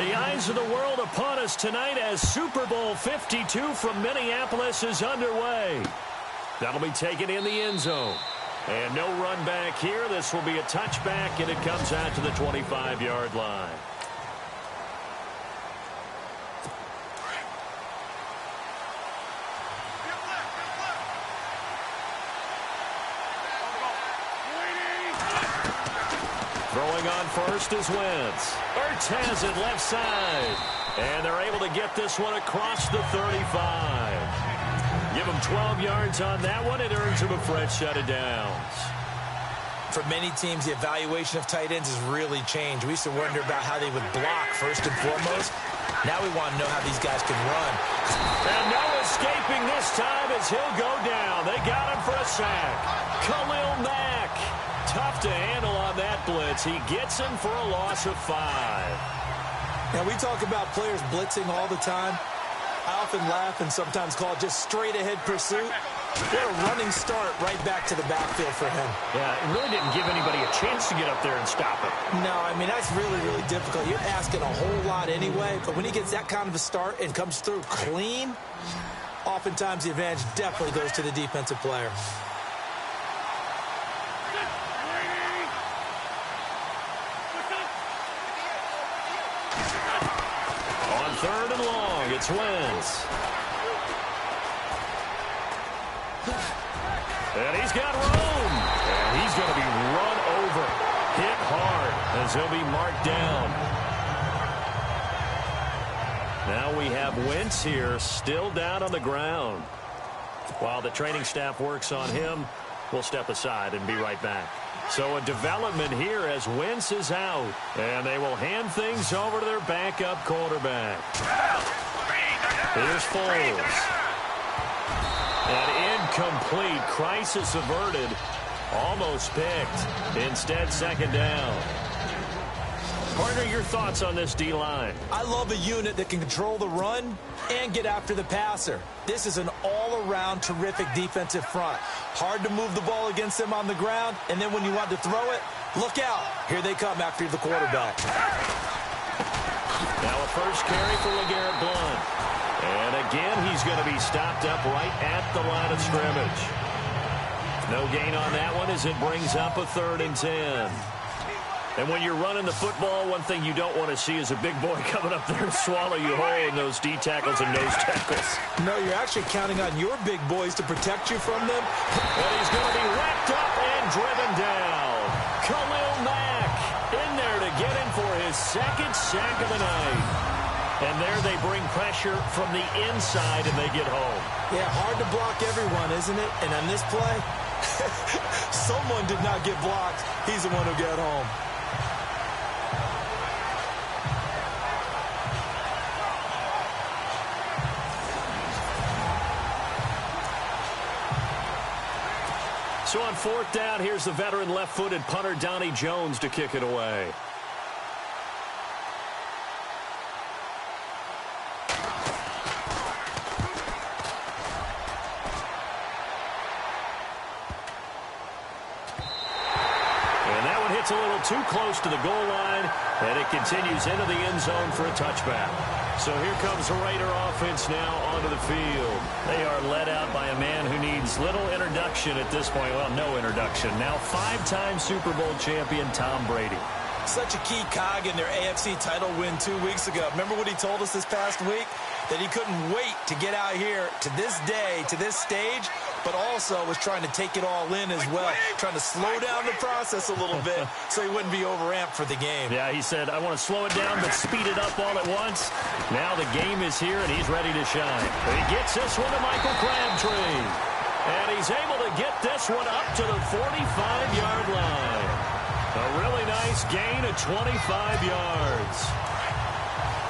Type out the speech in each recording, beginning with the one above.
The eyes of the world upon us tonight as Super Bowl 52 from Minneapolis is underway. That'll be taken in the end zone. And no run back here. This will be a touchback, and it comes out to the 25-yard line. Throwing on first is Wentz. Ertz has it left side. And they're able to get this one across the 35. Give him 12 yards on that one. It earns him a fresh set of downs. For many teams, the evaluation of tight ends has really changed. We used to wonder about how they would block first and foremost. Now we want to know how these guys can run. And no escaping this time as he'll go down. They got him for a sack. Khalil Mack. Tough to handle on that blitz. He gets him for a loss of 5. Now, we talk about players blitzing all the time. I often laugh and sometimes call it just straight-ahead pursuit. What a running start right back to the backfield for him. Yeah, it really didn't give anybody a chance to get up there and stop it. No, I mean, that's really, really difficult. You're asking a whole lot anyway, but when he gets that kind of a start and comes through clean, oftentimes the advantage definitely goes to the defensive player. Third and long, it's Wentz. And he's got room. And he's going to be run over. Hit hard as he'll be marked down. Now we have Wentz here, still down on the ground. While the training staff works on him, we'll step aside and be right back. So a development here as Wentz is out. And they will hand things over to their backup quarterback. Here's Foles. An incomplete. Crisis averted. Almost picked. Instead, second down. Partner, your thoughts on this D-line? I love a unit that can control the run and get after the passer. This is an all-around terrific defensive front. Hard to move the ball against them on the ground, and then when you want to throw it, look out. Here they come after the quarterback. Now a first carry for LeGarrette Blount. And again, he's going to be stopped up right at the line of scrimmage. No gain on that one as it brings up a 3rd and 10. And when you're running the football, one thing you don't want to see is a big boy coming up there and swallow you whole in those D tackles and nose tackles. No, you're actually counting on your big boys to protect you from them. And he's going to be wrapped up and driven down. Khalil Mack in there to get him for his 2nd sack of the night. And there they bring pressure from the inside and they get home. Yeah, hard to block everyone, isn't it? And on this play, someone did not get blocked. He's the one who got home. So on 4th down, here's the veteran left-footed punter Donnie Jones to kick it away. And that one hits a little too close to the goal line, and it continues into the end zone for a touchback. So here comes the Raider offense now onto the field. They are led out by a man who needs little introduction at this point. Well, no introduction. Now 5-time Super Bowl champion Tom Brady. Such a key cog in their AFC title win 2 weeks ago. Remember what he told us this past week? That he couldn't wait to get out here to this day, to this stage, but also was trying to take it all in as well, trying to slow down the process a little bit so he wouldn't be overamped for the game. Yeah, he said, I want to slow it down but speed it up all at once. Now the game is here, and he's ready to shine. He gets this one to Michael Crabtree. And he's able to get this one up to the 45-yard line. A really nice gain of 25 yards.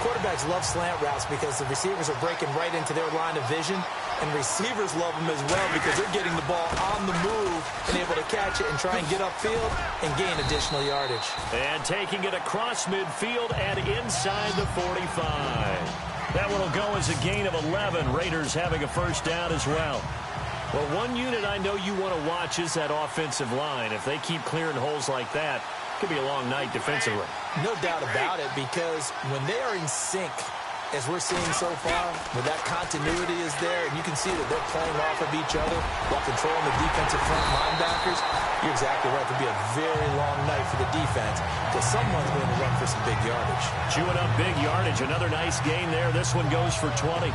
Quarterbacks love slant routes because the receivers are breaking right into their line of vision, and receivers love them as well because they're getting the ball on the move and able to catch it and try and get upfield and gain additional yardage. And taking it across midfield and inside the 45. That one will go as a gain of 11. Raiders having a first down as well. Well, one unit I know you want to watch is that offensive line. If they keep clearing holes like that, could be a long night defensively. No doubt about it, because when they are in sync, as we're seeing so far, when that continuity is there, and you can see that they're playing off of each other while controlling the defensive front linebackers, you're exactly right. It could be a very long night for the defense because someone's going to run for some big yardage. Chewing up big yardage. Another nice gain there. This one goes for 20.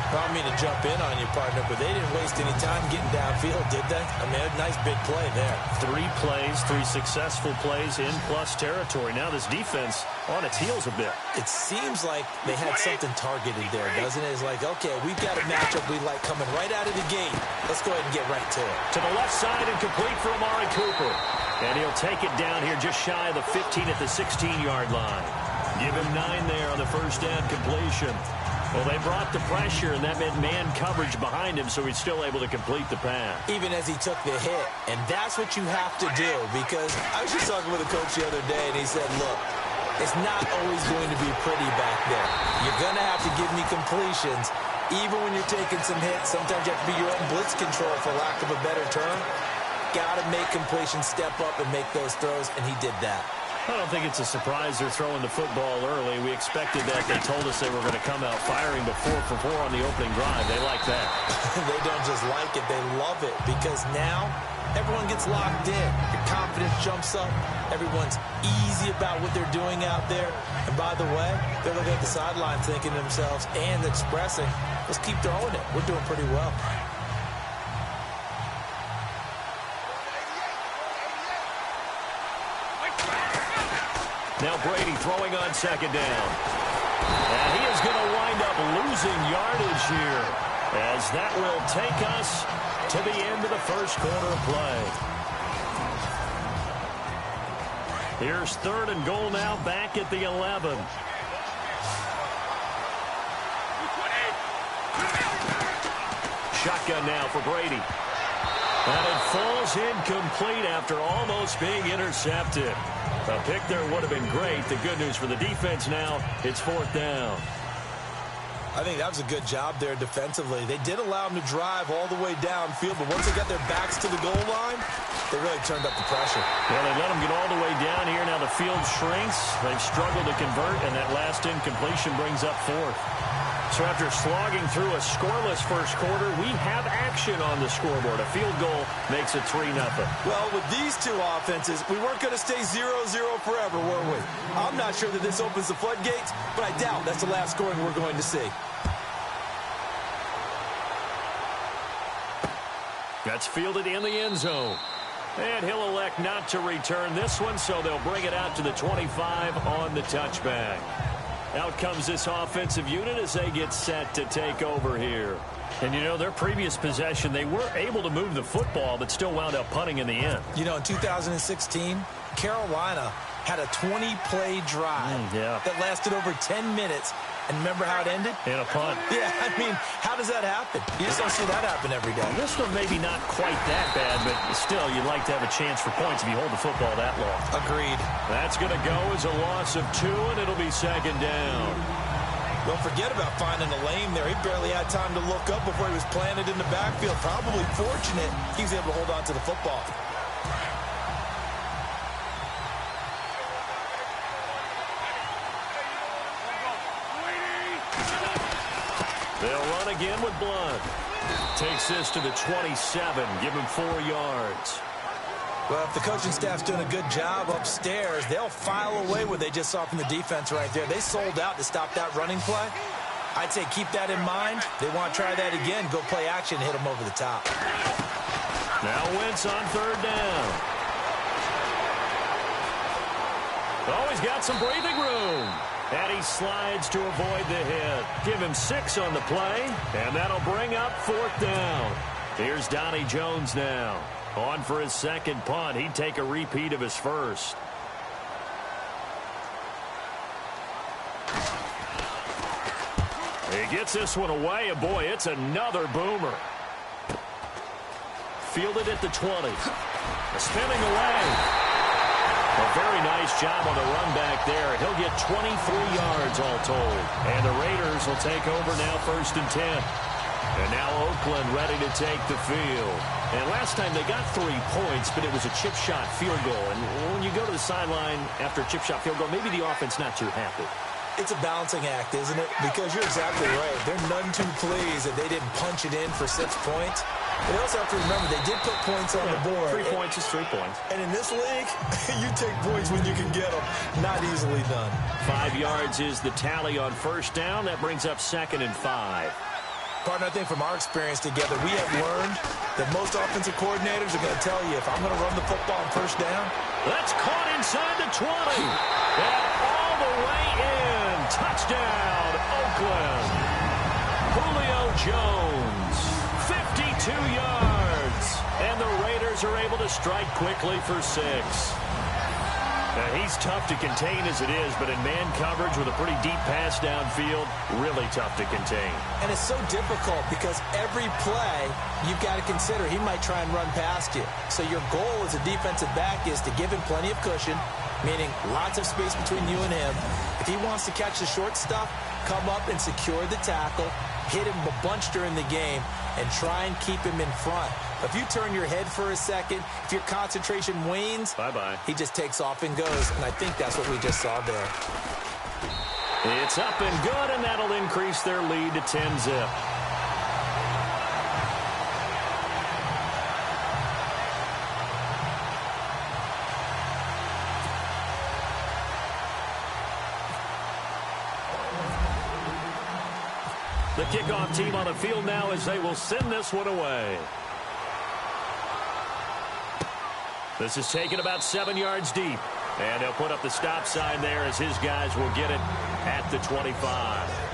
I don't mean to jump in on you, partner, but they didn't waste any time getting downfield, did they? I mean, a nice big play there. 3 plays, 3 successful plays in plus territory. Now this defense on its heels a bit. It seems like they had something targeted there, doesn't it? It's like, okay, we've got a matchup we like coming right out of the gate. Let's go ahead and get right to it. To the left side and complete for Amari Cooper. And he'll take it down here just shy of the 15 at the 16-yard line. Give him 9 there on the first down completion. Well, they brought the pressure, and that meant man coverage behind him, so he's still able to complete the pass. Even as he took the hit. And that's what you have to do, because I was just talking with a coach the other day, and he said, look, it's not always going to be pretty back there. You're going to have to give me completions. Even when you're taking some hits, sometimes you have to be your own blitz control, for lack of a better term. Got to make completions, step up, and make those throws, and he did that. I don't think it's a surprise they're throwing the football early. We expected that. They told us they were going to come out firing, but 4 for 4 on the opening drive. They like that. They don't just like it, they love it, because now everyone gets locked in. Your confidence jumps up. Everyone's easy about what they're doing out there. And by the way, they're looking at the sideline thinking to themselves and expressing, let's keep throwing it. We're doing pretty well. Now Brady throwing on second down. And he is going to wind up losing yardage here, as that will take us to the end of the first quarter of play. Here's 3rd and goal now, back at the 11. Shotgun now for Brady. And it falls incomplete after almost being intercepted. A pick there would have been great. The good news for the defense now, it's 4th down. I think that was a good job there defensively. They did allow them to drive all the way downfield, but once they got their backs to the goal line, they really turned up the pressure. Well, they let them get all the way down here. Now the field shrinks. They've struggled to convert, and that last incompletion brings up 4th. So after slogging through a scoreless first quarter, we have action on the scoreboard. A field goal makes it 3-0. Well, with these two offenses, we weren't going to stay 0-0 forever, were we? I'm not sure that this opens the floodgates, but I doubt that's the last scoring we're going to see. That's fielded in the end zone. And he'll elect not to return this one, so they'll bring it out to the 25 on the touchback. Out comes this offensive unit as they get set to take over here. And, you know, their previous possession, they were able to move the football, but still wound up punting in the end. You know, in 2016, Carolina had a 20-play drive that lasted over 10 minutes. And remember how it ended? In a punt. Yeah, I mean, how does that happen? You just don't see that happen every day. This one maybe not quite that bad, but still, you'd like to have a chance for points if you hold the football that long. Agreed. That's going to go as a loss of 2, and it'll be 2nd down. Don't forget about finding a lane there. He barely had time to look up before he was planted in the backfield. Probably fortunate he was able to hold on to the football. They'll run again with Blunt. Takes this to the 27. Give him 4 yards. Well, if the coaching staff's doing a good job upstairs, they'll file away what they just saw from the defense right there. They sold out to stop that running play. I'd say keep that in mind. They want to try that again. Go play action, hit them over the top. Now Wentz on 3rd down. Oh, he's got some breathing room. And he slides to avoid the hit. Give him 6 on the play, and that'll bring up 4th down. Here's Donnie Jones now. On for his 2nd punt. He'd take a repeat of his first. He gets this one away, and boy, it's another boomer. Fielded at the 20. Spinning away. A very nice job on the run back there. He'll get 23 yards all told. And the Raiders will take over now 1st and 10. And now Oakland ready to take the field. And last time they got 3 points, but it was a chip shot field goal. And when you go to the sideline after a chip shot field goal, maybe the offense not too happy. It's a balancing act, isn't it? Because you're exactly right. They're none too pleased that they didn't punch it in for 6 points. But they also have to remember they did put points on the board. 3 points is 3 points. And in this league, you take points when you can get them. Not easily done. 5 yards is the tally on first down. That brings up 2nd and 5. Partner, I think from our experience together, we have learned that most offensive coordinators are going to tell you, if I'm going to run the football on first down. That's caught inside the 20. And all the way in. Touchdown, Oakland. Julio Jones, 52 yards. And the Raiders are able to strike quickly for 6. Now, he's tough to contain as it is, but in man coverage with a pretty deep pass downfield, really tough to contain. And it's so difficult because every play you've got to consider he might try and run past you. So your goal as a defensive back is to give him plenty of cushion, meaning lots of space between you and him. If he wants to catch the short stuff, come up and secure the tackle, hit him a bunch during the game, and try and keep him in front. If you turn your head for a second, if your concentration wanes, bye-bye. He just takes off and goes, and I think that's what we just saw there. It's up and good, and that'll increase their lead to 10-zip. The kickoff team on the field now as they will send this one away. This is taken about 7 yards deep. And they'll put up the stop sign there as his guys will get it at the 25.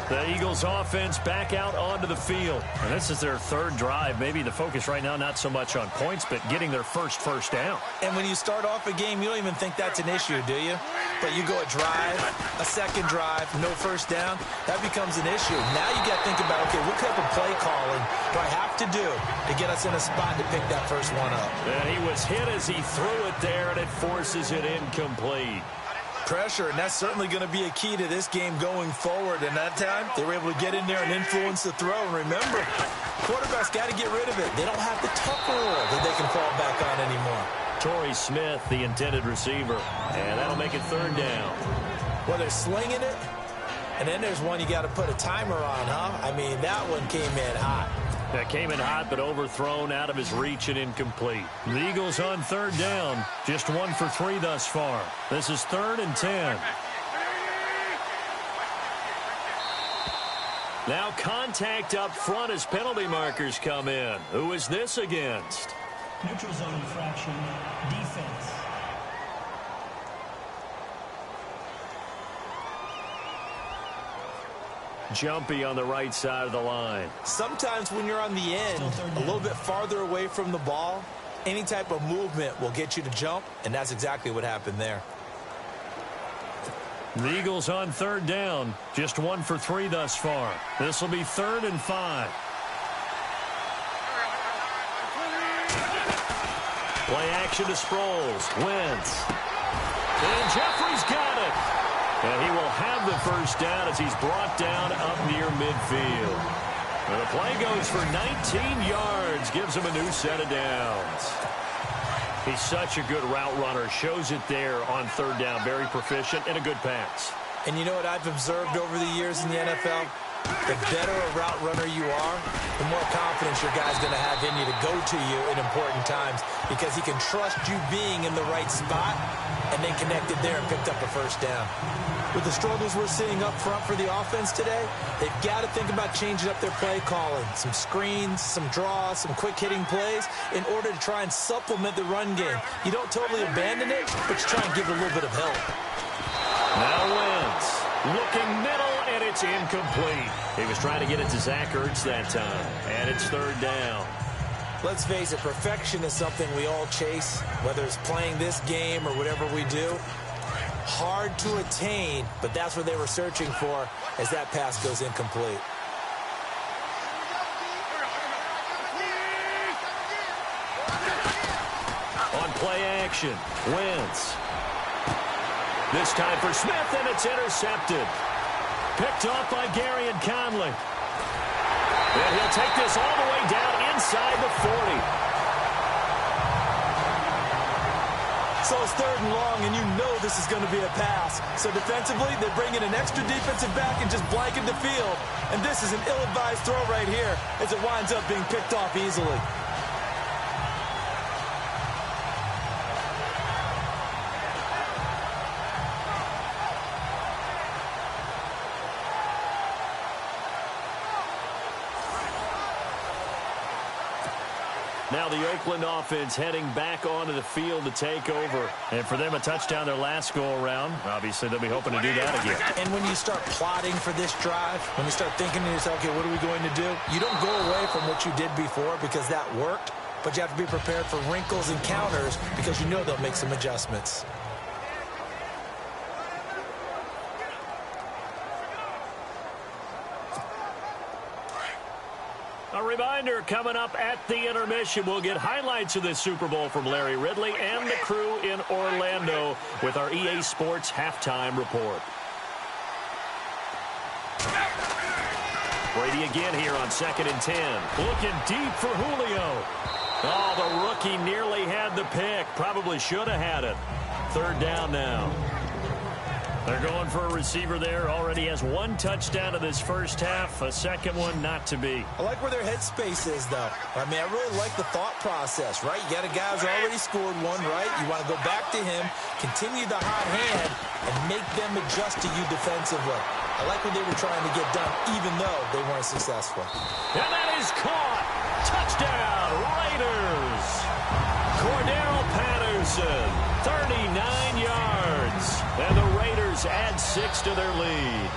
The Eagles offense back out onto the field. And this is their 3rd drive. Maybe the focus right now not so much on points, but getting their first down. And when you start off a game, you don't even think that's an issue, do you? But you go a drive, a second drive, no first down, that becomes an issue. Now you got to think about, okay, what type of play calling do I have to do to get us in a spot to pick that first one up? And he was hit as he threw it there, and it forces it incomplete. Pressure, and that's certainly going to be a key to this game going forward. And that time, they were able to get in there and influence the throw. And remember, quarterbacks got to get rid of it. They don't have the Tucker rule that they can fall back on anymore. Torrey Smith, the intended receiver, and that'll make it 3rd down. Well, they're slinging it, and then there's one you got to put a timer on, huh? I mean, that one came in hot. That came in hot, but overthrown, out of his reach and incomplete. The Eagles on 3rd down. Just 1 for 3 thus far. This is 3rd and 10. Now contact up front as penalty markers come in. Who is this against? Neutral zone infraction, defense. Jumpy on the right side of the line. Sometimes when you're on the end, a little bit farther away from the ball, any type of movement will get you to jump, and that's exactly what happened there. The Eagles on 3rd down. Just 1 for 3 thus far. This will be 3rd and 5. Play action to Sproles. Wentz. And Jeffrey's got it. And he will have the first down as he's brought down up near midfield. And the play goes for 19 yards. Gives him a new set of downs. He's such a good route runner. Shows it there on 3rd down. Very proficient and a good pass. And you know what I've observed over the years in the NFL? The better a route runner you are, the more confidence your guy's going to have in you to go to you in important times because he can trust you being in the right spot and then connected there and picked up a first down. With the struggles we're seeing up front for the offense today, they've got to think about changing up their play calling. Some screens, some draws, some quick-hitting plays in order to try and supplement the run game. You don't totally abandon it, but you try and give it a little bit of help. Now Wentz looking middle, and it's incomplete. He was trying to get it to Zach Ertz that time, and it's 3rd down. Let's face it, perfection is something we all chase, whether it's playing this game or whatever we do. Hard to attain, but that's what they were searching for as that pass goes incomplete. On play action, Wentz. This time for Smith, and it's intercepted. Picked off by Gary and Conley. And he'll take this all the way down inside the 40. So it's 3rd and long, and you know this is going to be a pass. So defensively, they bring in an extra defensive back and just blanket the field. And this is an ill-advised throw right here as it winds up being picked off easily. Now the Oakland offense heading back onto the field to take over. And for them, a touchdown their last go-around. Obviously, they'll be hoping to do that again. And when you start plotting for this drive, when you start thinking to yourself, okay, what are we going to do? You don't go away from what you did before because that worked, but you have to be prepared for wrinkles and counters because you know they'll make some adjustments. A reminder, coming up at the intermission, we'll get highlights of this Super Bowl from Larry Ridley and the crew in Orlando with our EA Sports halftime report. Brady again here on 2nd and 10. Looking deep for Julio. Oh, the rookie nearly had the pick. Probably should have had it. 3rd down now. They're going for a receiver there. Already has 1 touchdown in this first half. A second one not to be. I like where their headspace is, though. I mean, I really like the thought process, right? You got a guy who's already scored one, right? You want to go back to him, continue the hot hand, and make them adjust to you defensively. I like what they were trying to get done, even though they weren't successful. And that is caught. Touchdown, Raiders. Cordero Patterson, 39 yards. And the Raiders add 6 to their lead.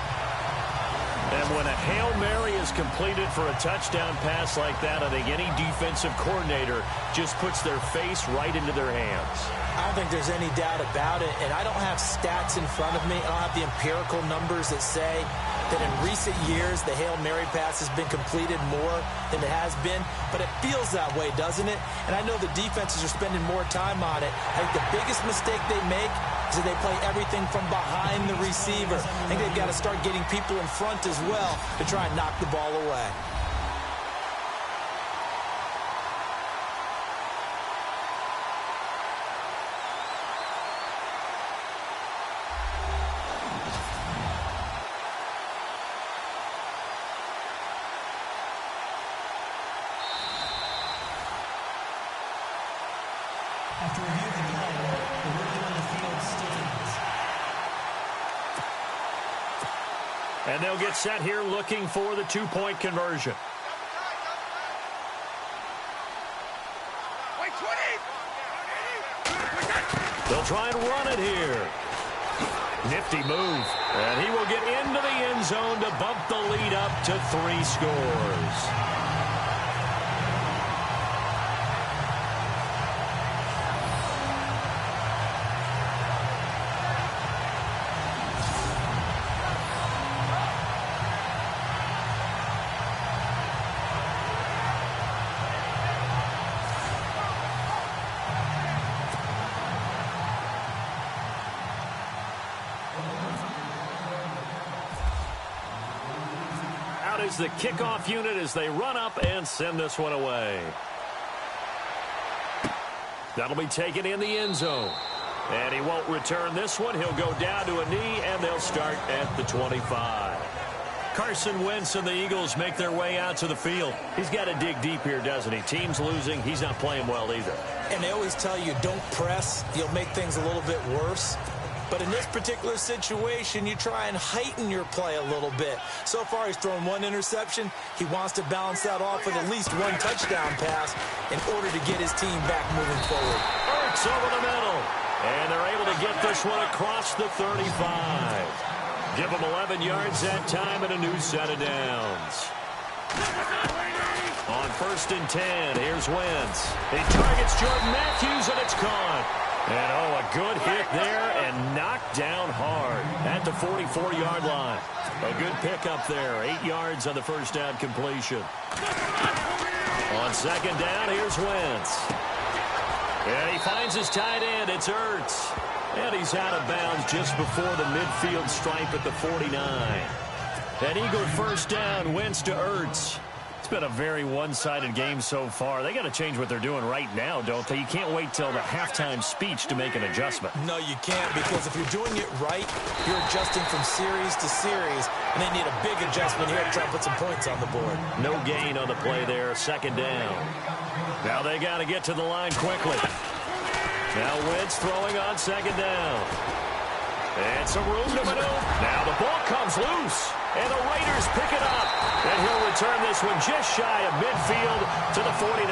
And when a Hail Mary is completed for a touchdown pass like that, I think any defensive coordinator just puts their face right into their hands. I don't think there's any doubt about it, and I don't have stats in front of me. I don't have the empirical numbers that say that in recent years the Hail Mary pass has been completed more than it has been, but it feels that way, doesn't it? And I know the defenses are spending more time on it. I think the biggest mistake they make is that they play everything from behind the receiver. I think they've got to start getting people in front as well to try and knock the ball away. After reviewing the play, the rookie on the field stands. And they'll get set here looking for the 2-point conversion. They'll try and run it here. Nifty move. And he will get into the end zone to bump the lead up to 3 scores. Is the kickoff unit as they run up and send this one away. That'll be taken in the end zone. And he won't return this one. He'll go down to a knee, and they'll start at the 25. Carson Wentz and the Eagles make their way out to the field. He's got to dig deep here, doesn't he? Team's losing. He's not playing well either. And they always tell you, don't press. You'll make things a little bit worse. But in this particular situation, you try and heighten your play a little bit. So far, he's thrown 1 interception. He wants to balance that off with at least 1 touchdown pass in order to get his team back moving forward. Ertz over the middle. And they're able to get this one across the 35. Give them 11 yards that time and a new set of downs. On 1st and 10, here's Wentz. He targets Jordan Matthews, and it's caught. And, oh, a good hit there and knocked down hard at the 44-yard line. A good pickup there. 8 yards on the first down completion. On 2nd down, here's Wentz. And he finds his tight end. It's Ertz. And he's out of bounds just before the midfield stripe at the 49. An Eagle first down. Wentz to Ertz. It's been a very one-sided game so far. They got to change what they're doing right now, don't they? You can't wait till the halftime speech to make an adjustment. No, you can't, because if you're doing it right, you're adjusting from series to series, and they need a big adjustment here to try to put some points on the board. No gain on the play there, second down. Now they got to get to the line quickly. Now Wentz throwing on second down. And some room to maneuver. Now the ball comes loose, and the Raiders pick it up. And he'll return this one just shy of midfield to the 49.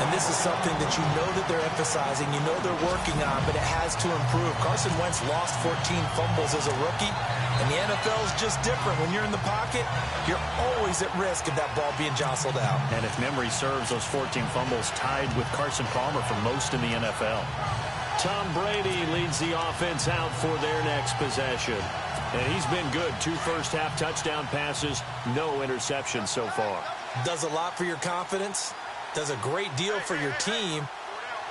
And this is something that you know that they're emphasizing, you know they're working on, but it has to improve. Carson Wentz lost 14 fumbles as a rookie, and the NFL is just different. When you're in the pocket, you're always at risk of that ball being jostled out. And if memory serves, those 14 fumbles tied with Carson Palmer for most in the NFL. Tom Brady leads the offense out for their next possession. And he's been good. 2 first-half touchdown passes, no interceptions so far. Does a lot for your confidence, does a great deal for your team,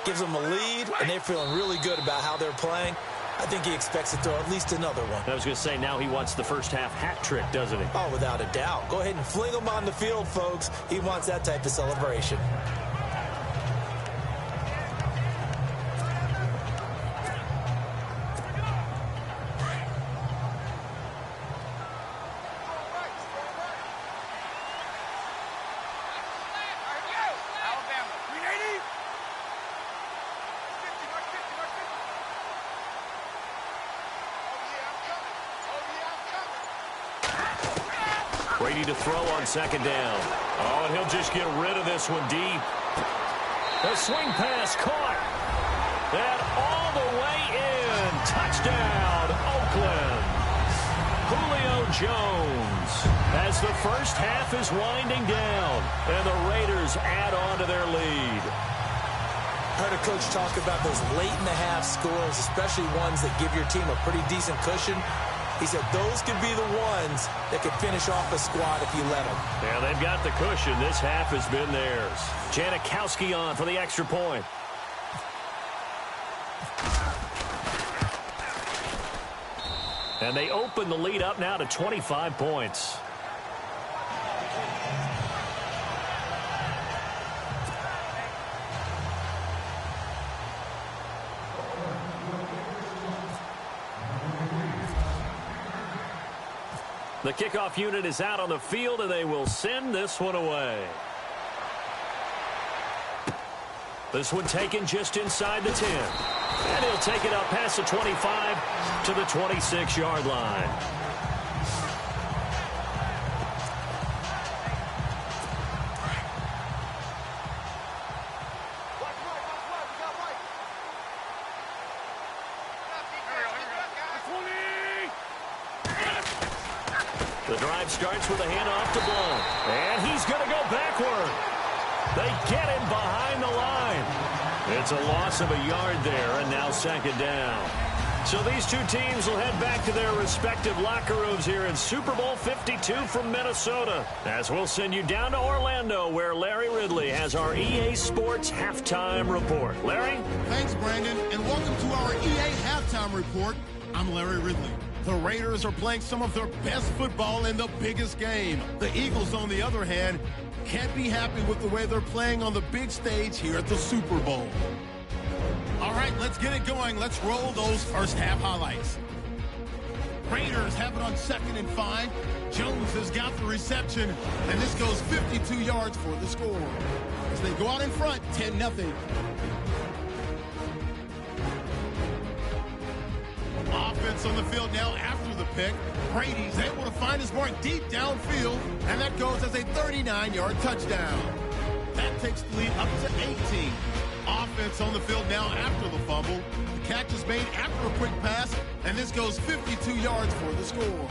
gives them a lead, and they're feeling really good about how they're playing. I think he expects to throw at least another one. I was going to say, now he wants the first-half hat trick, doesn't he? Oh, without a doubt. Go ahead and fling him on the field, folks. He wants that type of celebration. Brady to throw on second down. Oh, and he'll just get rid of this one deep. The swing pass caught. And all the way in. Touchdown, Oakland. Julio Jones, as the first half is winding down, and the Raiders add on to their lead. Heard a coach talk about those late-in-the-half scores, especially ones that give your team a pretty decent cushion. He said those could be the ones that could finish off a squad if you let them. Yeah, they've got the cushion. This half has been theirs. Janikowski on for the extra point. And they open the lead up now to 25 points. The kickoff unit is out on the field, and they will send this one away. This one taken just inside the 10. And he'll take it up past the 25 to the 26-yard line. The drive starts with a handoff to Blount. And he's going to go backward. They get him behind the line. It's a loss of a yard there, and now second down. So these two teams will head back to their respective locker rooms here in Super Bowl 52 from Minnesota. As we'll send you down to Orlando, where Larry Ridley has our EA Sports Halftime Report. Larry? Thanks, Brandon, and welcome to our EA Halftime Report. I'm Larry Ridley. The Raiders are playing some of their best football in the biggest game. The Eagles, on the other hand, can't be happy with the way they're playing on the big stage here at the Super Bowl. All right, let's get it going. Let's roll those first half highlights. Raiders have it on 2nd and 5. Jones has got the reception, and this goes 52 yards for the score. As they go out in front, 10-0. Offense on the field now after the pick. Brady's able to find his mark deep downfield, and that goes as a 39-yard touchdown. That takes the lead up to 18. Offense on the field now after the fumble. The catch is made after a quick pass, and this goes 52 yards for the score.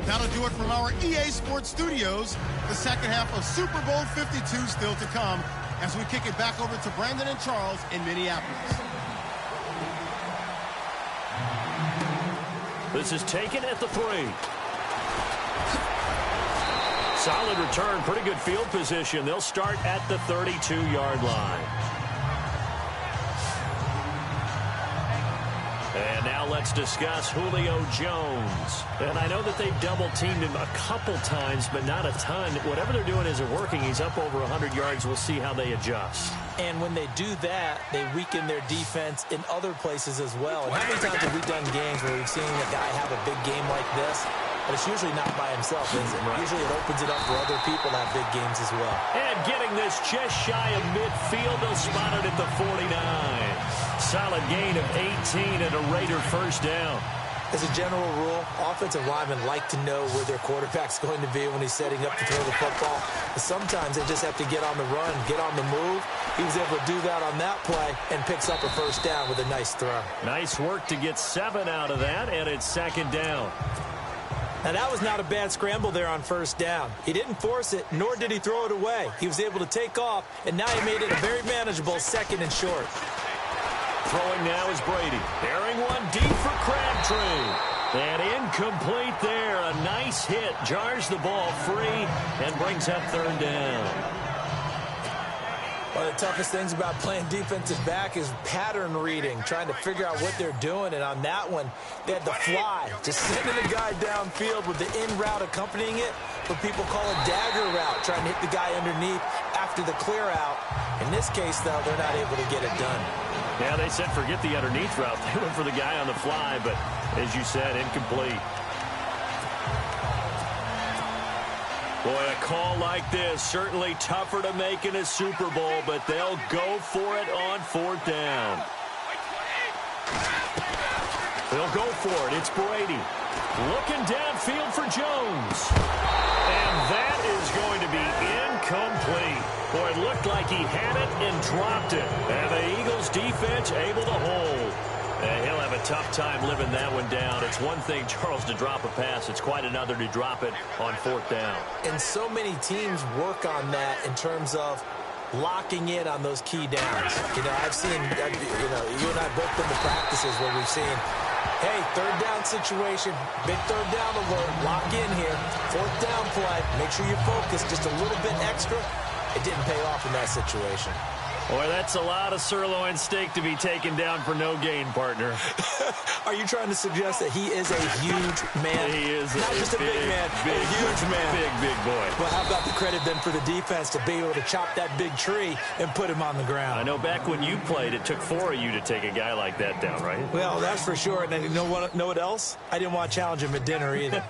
That'll do it from our EA Sports Studios. The second half of Super Bowl 52 still to come as we kick it back over to Brandon and Charles in Minneapolis. This is taken at the 3. Solid return, pretty good field position. They'll start at the 32-yard line. And now let's let's discuss Julio Jones. And I know that they've double-teamed him a couple times, but not a ton. Whatever they're doing isn't working. He's up over 100 yards. We'll see how they adjust. And when they do that, they weaken their defense in other places as well. And how many times have we done games where we've seen a guy have a big game like this? But it's usually not by himself, is it? Right. Usually it opens it up for other people to have big games as well. And getting this just shy of midfield, they'll spot it at the 49. Solid gain of 18 and a Raider first down. As a general rule, offensive linemen like to know where their quarterback's going to be when he's setting up to throw the football. But sometimes they just have to get on the run, get on the move. He was able to do that on that play and picks up a first down with a nice throw. Nice work to get 7 out of that, and it's second down. Now, that was not a bad scramble there on first down. He didn't force it, nor did he throw it away. He was able to take off, and now he made it a very manageable second and short. Throwing now is Brady. Airing one deep for Crabtree. And incomplete there. A nice hit. Jars the ball free and brings up third down. One of the toughest things about playing defensive back is pattern reading, trying to figure out what they're doing. And on that one, they had the fly, just sending a guy downfield with the in route accompanying it. What people call a dagger route, trying to hit the guy underneath after the clear out. In this case, though, they're not able to get it done. Yeah, they said forget the underneath route. They went for the guy on the fly, but as you said, incomplete. Boy, a call like this, certainly tougher to make in a Super Bowl, but they'll go for it on fourth down. They'll go for it. It's Brady. Looking downfield for Jones. And that is going to be incomplete. Boy, it looked like he had it and dropped it. And the Eagles defense able to hold. And he'll have a tough time living that one down. It's one thing, Charles, to drop a pass. It's quite another to drop it on fourth down. And so many teams work on that in terms of locking in on those key downs. You know, I've seen, you and I both been to practices where we've seen, hey, third down situation, big third down alert, lock in here, fourth down play, make sure you focus just a little bit extra. It didn't pay off in that situation. Boy, that's a lot of sirloin steak to be taken down for no gain, partner. Are you trying to suggest that he is a huge man? He is not just a big man, a huge man. Big boy. Well, how about the credit then for the defense to be able to chop that big tree and put him on the ground? I know back when you played, it took 4 of you to take a guy like that down, right? Well, that's for sure. And then you know what else? I didn't want to challenge him at dinner either.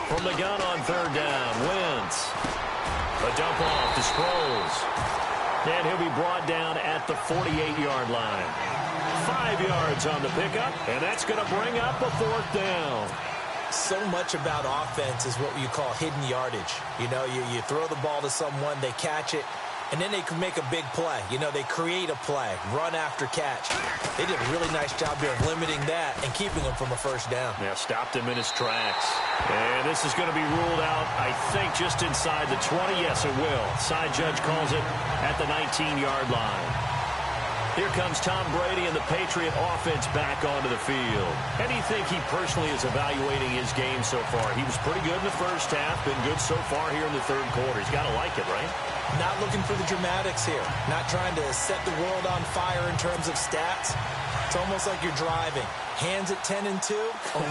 From the gun on third down, Wentz. A dump off to Sproles. And he'll be brought down at the 48-yard line. 5 yards on the pickup, and that's going to bring up a fourth down. So much about offense is what you call hidden yardage. You know, you throw the ball to someone, they catch it, and then they can make a big play. You know, they create a play, run after catch. They did a really nice job here of limiting that and keeping him from a first down. Yeah, stopped him in his tracks. And this is going to be ruled out, I think, just inside the 20. Yes, it will. Side judge calls it at the 19-yard line. Here comes Tom Brady and the Patriot offense back onto the field. How do you think he personally is evaluating his game so far? He was pretty good in the first half, been good so far here in the third quarter. He's got to like it, right? Not looking for the dramatics here. Not trying to set the world on fire in terms of stats. It's almost like you're driving. Hands at 10 and 2,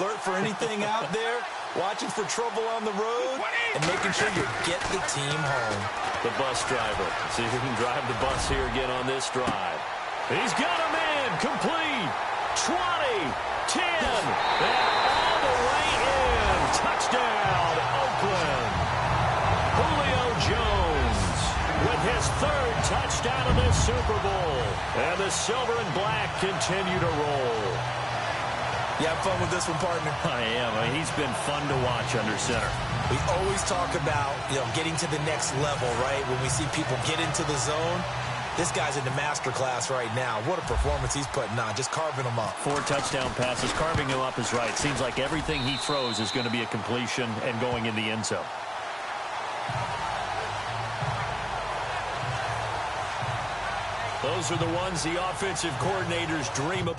alert for anything out there, watching for trouble on the road, and making sure you get the team home. The bus driver. See if he can drive the bus here again on this drive. He's got him in. Complete. 20. 10. And all the way in. Touchdown, Oakland. Julio Jones with his third touchdown of this Super Bowl. And the silver and black continue to roll. You have fun with this one, partner? I am. I mean, he's been fun to watch under center. We always talk about, getting to the next level, right? When we see people get into the zone. This guy's in the master class right now. What a performance he's putting on, just carving them up. 4 touchdown passes. Carving him up is right. Seems like everything he throws is going to be a completion and going in the end zone. Those are the ones the offensive coordinators dream of.